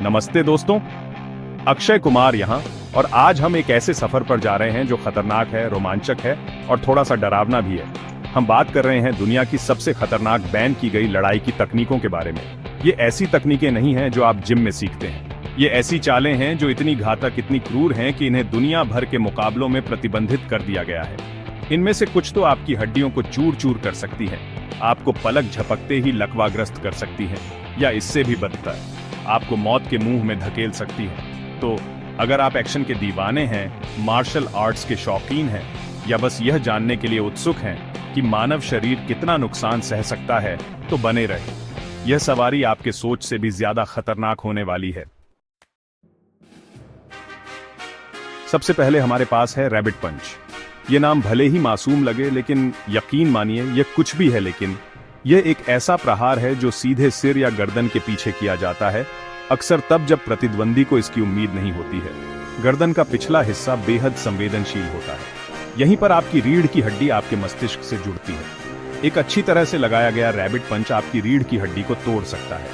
नमस्ते दोस्तों, अक्षय कुमार यहाँ। और आज हम एक ऐसे सफर पर जा रहे हैं जो खतरनाक है, रोमांचक है और थोड़ा सा डरावना भी है। हम बात कर रहे हैं दुनिया की सबसे खतरनाक बैन की गई लड़ाई की तकनीकों के बारे में। ये ऐसी तकनीकें नहीं हैं जो आप जिम में सीखते हैं। ये ऐसी चालें हैं जो इतनी घातक, इतनी क्रूर हैं कि इन्हें दुनिया भर के मुकाबलों में प्रतिबंधित कर दिया गया है। इनमें से कुछ तो आपकी हड्डियों को चूर चूर कर सकती हैं, आपको पलक झपकते ही लकवाग्रस्त कर सकती हैं, या इससे भी बदतर, आपको मौत के मुंह में धकेल सकती है। तो अगर आप एक्शन के दीवाने हैं, मार्शल आर्ट्स के शौकीन हैं, या बस यह जानने के लिए उत्सुक हैं कि मानव शरीर कितना नुकसान सह सकता है, तो बने रहे। यह सवारी आपके सोच से भी ज्यादा खतरनाक होने वाली है। सबसे पहले हमारे पास है रैबिट पंच। यह नाम भले ही मासूम लगे, लेकिन यकीन मानिए यह कुछ भी है, लेकिन यह एक ऐसा प्रहार है जो सीधे सिर या गर्दन के पीछे किया जाता है, अक्सर तब जब प्रतिद्वंदी को इसकी उम्मीद नहीं होती है। गर्दन का पिछला हिस्सा बेहद संवेदनशील होता है। यहीं पर आपकी रीढ़ की हड्डी आपके मस्तिष्क से जुड़ती है। एक अच्छी तरह से लगाया गया रैबिट पंच आपकी रीढ़ की हड्डी को तोड़ सकता है,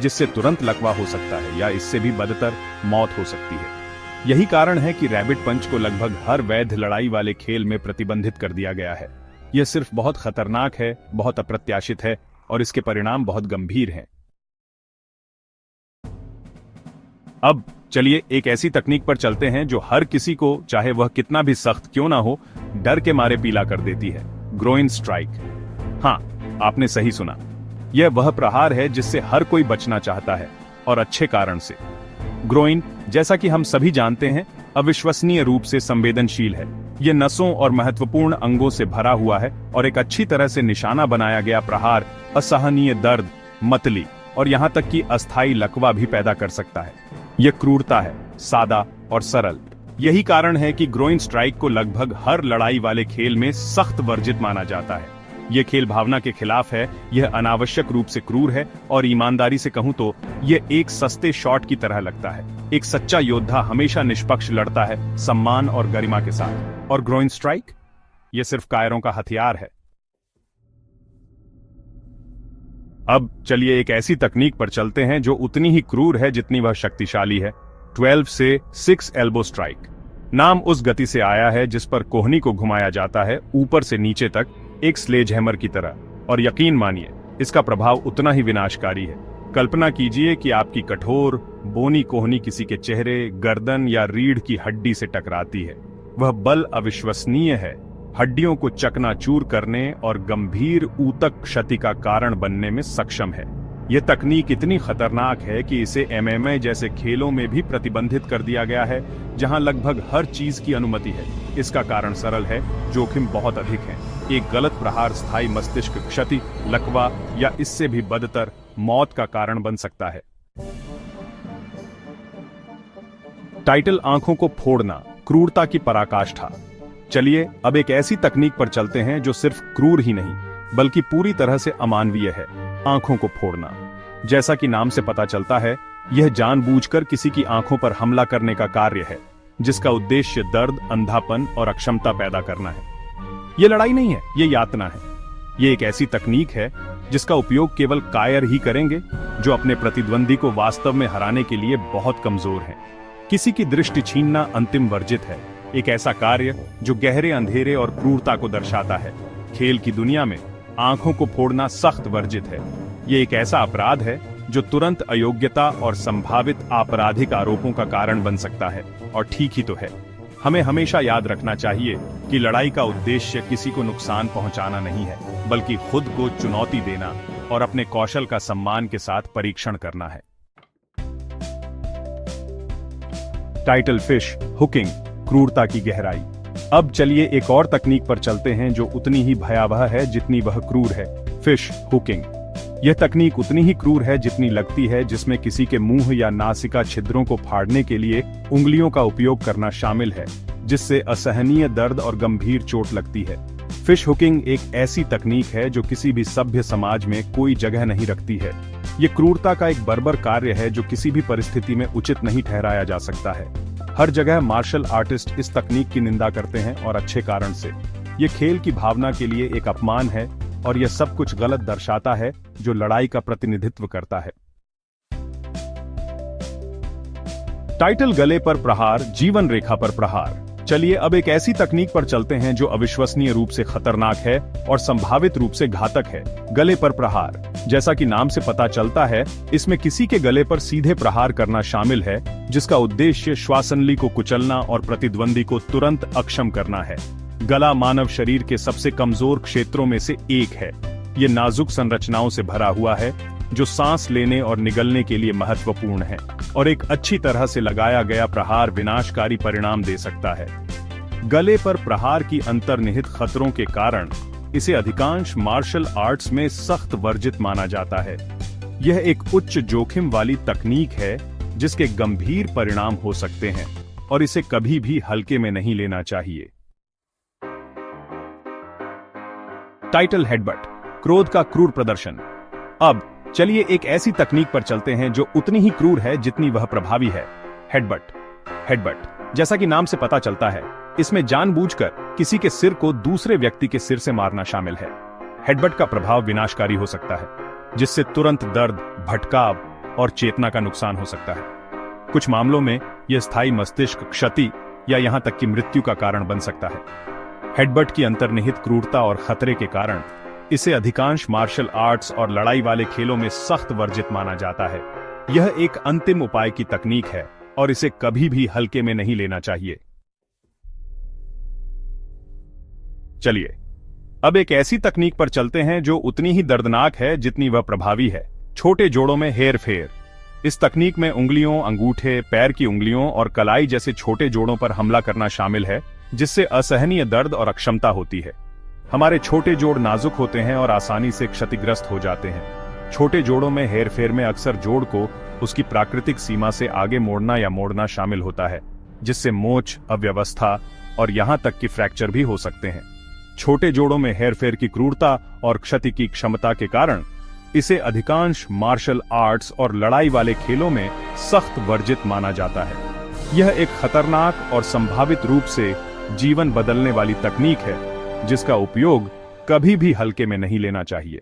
जिससे तुरंत लकवा हो सकता है, या इससे भी बदतर मौत हो सकती है। यही कारण है कि रैबिट पंच को लगभग हर वैध लड़ाई वाले खेल में प्रतिबंधित कर दिया गया है। यह सिर्फ बहुत खतरनाक है, बहुत अप्रत्याशित है, और इसके परिणाम बहुत गंभीर हैं। अब चलिए एक ऐसी तकनीक पर चलते हैं जो हर किसी को, चाहे वह कितना भी सख्त क्यों ना हो, डर के मारे पीला कर देती है। Groin strike. हाँ, आपने सही सुना। यह वह प्रहार है जिससे हर कोई बचना चाहता है, और अच्छे कारण से। ग्रोइन, जैसा कि हम सभी जानते हैं, अविश्वसनीय रूप से संवेदनशील है। यह नसों और महत्वपूर्ण अंगों से भरा हुआ है, और एक अच्छी तरह से निशाना बनाया गया प्रहार असहनीय दर्द, मतली और यहां तक कि अस्थायी लकवा भी पैदा कर सकता है। यह क्रूरता है, सादा और सरल। यही कारण है कि ग्रोइन स्ट्राइक को लगभग हर लड़ाई वाले खेल में सख्त वर्जित माना जाता है। यह खेल भावना के खिलाफ है, यह अनावश्यक रूप से क्रूर है, और ईमानदारी से कहूं तो यह एक सस्ते शॉट की तरह लगता है। एक सच्चा योद्धा हमेशा निष्पक्ष लड़ता है, सम्मान और गरिमा के साथ। और ग्रोइन स्ट्राइक, यह सिर्फ कायरों का हथियार है। अब चलिए एक ऐसी तकनीक पर चलते हैं जो उतनी ही क्रूर है जितनी वह शक्तिशाली है। 12 से 6 एल्बो स्ट्राइक। नाम उस गति से आया है जिस पर कोहनी को घुमाया जाता है, ऊपर से नीचे तक, एक स्लेज हैमर की तरह। और यकीन मानिए इसका प्रभाव उतना ही विनाशकारी है। कल्पना कीजिए कि आपकी कठोर बोनी कोहनी किसी के चेहरे, गर्दन या रीढ़ की हड्डी से टकराती है। वह बल अविश्वसनीय है, हड्डियों को चकनाचूर करने और गंभीर ऊतक क्षति का कारण बनने में सक्षम है। यह तकनीक इतनी खतरनाक है कि इसे MMA जैसे खेलों में भी प्रतिबंधित कर दिया गया है, जहां लगभग हर चीज की अनुमति है। इसका कारण सरल है, जोखिम बहुत अधिक है। एक गलत प्रहार स्थायी मस्तिष्क क्षति, लकवा या इससे भी बदतर मौत का कारण बन सकता है। टाइटल आंखों को फोड़ना, क्रूरता की पराकाष्ठा। चलिए अब एक ऐसी तकनीक पर चलते हैं जो सिर्फ क्रूर ही नहीं बल्कि पूरी तरह से अमानवीय है। आंखों को फोड़ना। जैसा कि नाम से पता चलता है, यह जानबूझकर किसी की आंखों पर हमला करने का कार्य है, जिसका उद्देश्य दर्द, अंधापन और अक्षमता पैदा करना है। यह लड़ाई नहीं है, यह यातना है। यह एक ऐसी तकनीक है जिसका उपयोग केवल कायर ही करेंगे जो अपने प्रतिद्वंदी को वास्तव में हराने के लिए बहुत कमजोर हैं। किसी की दृष्टि छीनना अंतिम वर्जित है, एक ऐसा कार्य जो गहरे अंधेरे और क्रूरता को दर्शाता है। खेल की दुनिया में आंखों को फोड़ना सख्त वर्जित है। यह एक ऐसा अपराध है जो तुरंत अयोग्यता और संभावित आपराधिक आरोपों का कारण बन सकता है, और ठीक ही तो है। हमें हमेशा याद रखना चाहिए कि लड़ाई का उद्देश्य किसी को नुकसान पहुंचाना नहीं है, बल्कि खुद को चुनौती देना और अपने कौशल का सम्मान के साथ परीक्षण करना है। टाइटल फिश हुकिंग, क्रूरता की गहराई। अब चलिए एक और तकनीक पर चलते हैं जो उतनी ही भयावह है जितनी वह क्रूर है। Fish hooking. यह तकनीक उतनी ही क्रूर है जितनी लगती है, जिसमें किसी के मुंह या नासिका छिद्रों को फाड़ने के लिए उंगलियों का उपयोग करना शामिल है, जिससे असहनीय दर्द और गंभीर चोट लगती है। फिश हुकिंग एक ऐसी तकनीक है जो किसी भी सभ्य समाज में कोई जगह नहीं रखती है। यह क्रूरता का एक बर्बर कार्य है जो किसी भी परिस्थिति में उचित नहीं ठहराया जा सकता है। हर जगह मार्शल आर्टिस्ट इस तकनीक की निंदा करते हैं, और अच्छे कारण से। यह खेल की भावना के लिए एक अपमान है, और यह सब कुछ गलत दर्शाता है जो लड़ाई का प्रतिनिधित्व करता है। टाइटल गले पर प्रहार, जीवन रेखा पर प्रहार। चलिए अब एक ऐसी तकनीक पर चलते हैं जो अविश्वसनीय रूप से खतरनाक है और संभावित रूप से घातक है। गले पर प्रहार। जैसा कि नाम से पता चलता है, इसमें किसी के गले पर सीधे प्रहार करना शामिल है, जिसका उद्देश्य श्वासनली को कुचलना और प्रतिद्वंदी को तुरंत अक्षम करना है। गला मानव शरीर के सबसे कमजोर क्षेत्रों में से एक है। ये नाजुक संरचनाओं से भरा हुआ है, जो सांस लेने और निगलने के लिए महत्वपूर्ण है, और एक अच्छी तरह से लगाया गया प्रहार विनाशकारी परिणाम दे सकता है। गले पर प्रहार की अंतर्निहित खतरों के कारण इसे अधिकांश मार्शल आर्ट्स में सख्त वर्जित माना जाता है। यह एक उच्च जोखिम वाली तकनीक है जिसके गंभीर परिणाम हो सकते हैं, और इसे कभी भी हल्के में नहीं लेना चाहिए। टाइटल हेडबट, क्रोध का क्रूर प्रदर्शन। अब चलिए एक ऐसी तकनीक पर चलते हैं जो उतनी ही क्रूर है जितनी वह प्रभावी है। हेडबट। हेडबट, जैसा कि नाम से पता चलता है, इसमें जानबूझकर किसी के सिर को दूसरे व्यक्ति के सिर से मारना शामिल है। हेडबट का प्रभाव विनाशकारी हो सकता है, जिससे तुरंत दर्द, भटकाव और चेतना का नुकसान हो सकता है। कुछ मामलों में यह स्थायी मस्तिष्क क्षति या यहां तक कि मृत्यु का कारण बन सकता है। हेडबट की अंतर्निहित क्रूरता और खतरे के कारण इसे अधिकांश मार्शल आर्ट्स और लड़ाई वाले खेलों में सख्त वर्जित माना जाता है। यह एक अंतिम उपाय की तकनीक है और इसे कभी भी हल्के में नहीं लेना चाहिए। चलिए अब एक ऐसी तकनीक पर चलते हैं जो उतनी ही दर्दनाक है जितनी वह प्रभावी है। छोटे जोड़ों में हेर फेर। इस तकनीक में उंगलियों, अंगूठे, पैर की उंगलियों और कलाई जैसे छोटे जोड़ों पर हमला करना शामिल है, जिससे असहनीय दर्द और अक्षमता होती है। हमारे छोटे जोड़ नाजुक होते हैं और आसानी से क्षतिग्रस्त हो जाते हैं। छोटे जोड़ों में हेरफेर में अक्सर जोड़ को उसकी प्राकृतिक सीमा से आगे मोड़ना या मोड़ना शामिल होता है, जिससे मोच, अव्यवस्था और यहां तक कि फ्रैक्चर भी हो सकते हैं। छोटे जोड़ों में हेरफेर की क्रूरता और क्षति की क्षमता के कारण इसे अधिकांश मार्शल आर्ट्स और लड़ाई वाले खेलों में सख्त वर्जित माना जाता है। यह एक खतरनाक और संभावित रूप से जीवन बदलने वाली तकनीक है, जिसका उपयोग कभी भी हल्के में नहीं लेना चाहिए।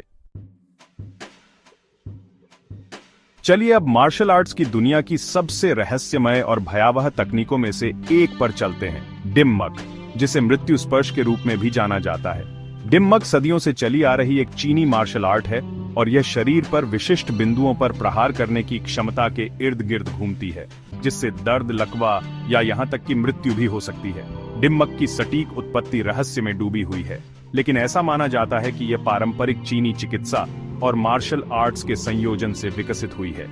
चलिए अब मार्शल आर्ट्स की दुनिया की सबसे रहस्यमय और भयावह तकनीकों में से एक पर चलते हैं, डिम्मक, जिसे मृत्यु स्पर्श के रूप में भी जाना जाता है। डिम्मक सदियों से चली आ रही एक चीनी मार्शल आर्ट है और यह शरीर पर विशिष्ट बिंदुओं पर प्रहार करने की क्षमता के इर्द गिर्द घूमती है, जिससे दर्द, लकवा या यहां तक कि मृत्यु भी हो सकती है। डिम्मक की सटीक उत्पत्ति रहस्य में डूबी हुई है, लेकिन ऐसा माना जाता है कि यह पारंपरिक चीनी चिकित्सा और मार्शल आर्ट्स के संयोजन से विकसित हुई है।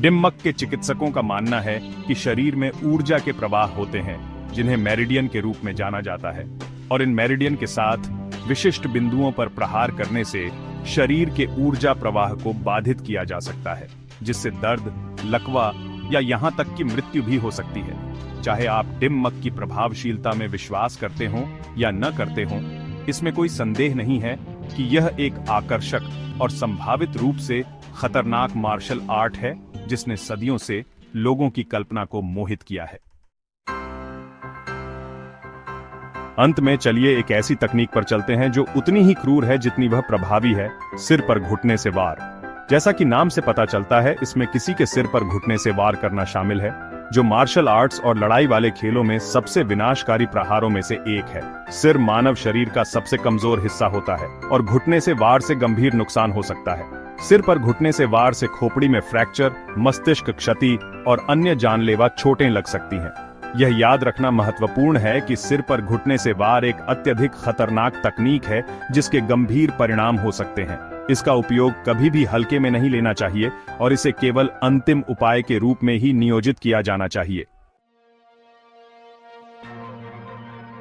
डिम्मक के चिकित्सकों का मानना है कि शरीर में ऊर्जा के प्रवाह होते हैं, जिन्हें मेरिडियन के रूप में जाना जाता है, और इन मेरिडियन के साथ विशिष्ट बिंदुओं पर प्रहार करने से शरीर के ऊर्जा प्रवाह को बाधित किया जा सकता है, जिससे दर्द, लकवा या यहां तक कि मृत्यु भी हो सकती है। चाहे आप डिम्मक की प्रभावशीलता में विश्वास करते हों या न करते हों, इसमें कोई संदेह नहीं है कि यह एक आकर्षक और संभावित रूप से खतरनाक मार्शल आर्ट है, जिसने सदियों से लोगों की कल्पना को मोहित किया है। अंत में चलिए एक ऐसी तकनीक पर चलते हैं जो उतनी ही क्रूर है जितनी वह प्रभावी है, सिर पर घुटने से वार। जैसा कि नाम से पता चलता है, इसमें किसी के सिर पर घुटने से वार करना शामिल है, जो मार्शल आर्ट्स और लड़ाई वाले खेलों में सबसे विनाशकारी प्रहारों में से एक है। सिर मानव शरीर का सबसे कमजोर हिस्सा होता है और घुटने से वार से गंभीर नुकसान हो सकता है। सिर पर घुटने से वार से खोपड़ी में फ्रैक्चर, मस्तिष्क क्षति और अन्य जानलेवा चोटें लग सकती हैं। यह याद रखना महत्वपूर्ण है कि सिर पर घुटने से वार एक अत्यधिक खतरनाक तकनीक है, जिसके गंभीर परिणाम हो सकते हैं। इसका उपयोग कभी भी हल्के में नहीं लेना चाहिए और इसे केवल अंतिम उपाय के रूप में ही नियोजित किया जाना चाहिए।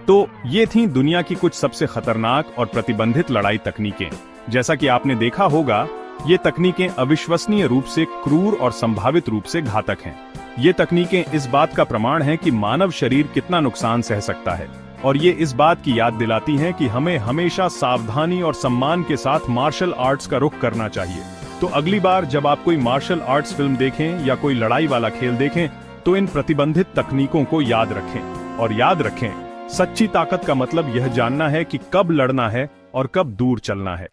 तो ये थीं दुनिया की कुछ सबसे खतरनाक और प्रतिबंधित लड़ाई तकनीकें। जैसा कि आपने देखा होगा, ये तकनीकें अविश्वसनीय रूप से क्रूर और संभावित रूप से घातक हैं। ये तकनीकें इस बात का प्रमाण हैं कि मानव शरीर कितना नुकसान सह सकता है, और ये इस बात की याद दिलाती हैं कि हमें हमेशा सावधानी और सम्मान के साथ मार्शल आर्ट्स का रुख करना चाहिए। तो अगली बार जब आप कोई मार्शल आर्ट्स फिल्म देखें या कोई लड़ाई वाला खेल देखें, तो इन प्रतिबंधित तकनीकों को याद रखें। और याद रखें, सच्ची ताकत का मतलब यह जानना है कि कब लड़ना है और कब दूर चलना है।